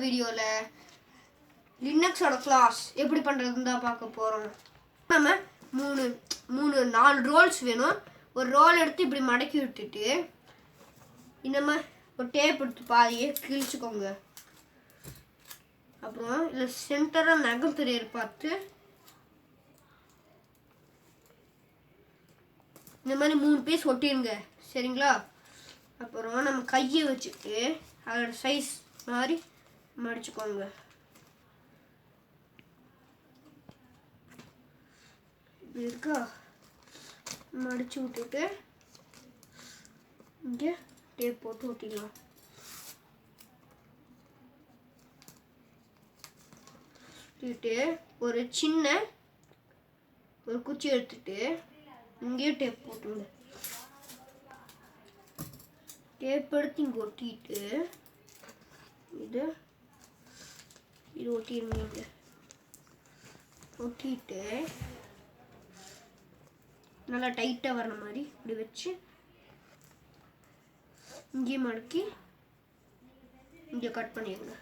வீடியோவில் லினக்ஸோட கிளாஸ் எப்படி பண்ணுறதுன்னு தான் பார்க்க போகிறோம். நம்ம நாலு ரோல்ஸ் வேணும். ஒரு ரோல் எடுத்து இப்படி மடக்கி விட்டுட்டு இந்த மாதிரி ஒரு டேப் எடுத்து பாதியே கிழிச்சுக்கோங்க. அப்புறம் இதில் சென்டராக நகம் தெரியற பார்த்து இந்த மாதிரி 3 பீஸ் ஒட்டிடுங்க, சரிங்களா? அப்புறம் நம்ம கையை வச்சுட்டு அதோட சைஸ் மாதிரி மடிச்சுக்கோங்க. இப்படி இருக்கா, மடிச்சு விட்டுட்டு இங்கே டேப் போட்டு ஒட்டிடலாம். ஒரு சின்ன ஒரு குச்சி எடுத்துட்டு இங்கே டேப் போட்டுங்க. டேப் எடுத்து இங்கே ஒட்டிட்டு இது ஒட்டிடுங்க. ஒட்டிட்டு நல்லா டைட்டாக வர்ற மாதிரி இப்படி வச்சு இங்கே மடக்கி இங்கே கட் பண்ணிடுங்க.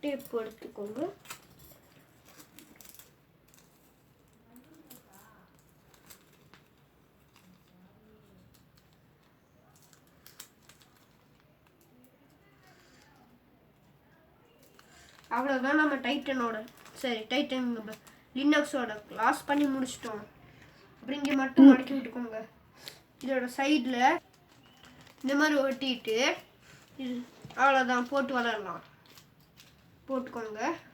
டேப் எடுத்துக்கோங்க. அவ்வளோதான், நம்ம டைட்டன் லினக்ஸோட கிளாஸ் பண்ணி முடிச்சிட்டோம். அப்புறம் இங்கே மட்டும் மடக்கி விட்டுக்கோங்க. இதோட சைடில் இந்த மாதிரி ஒட்டிட்டு இது அவ்வளோதான், போட்டு வளரலாம். போட்டுக்கோங்க.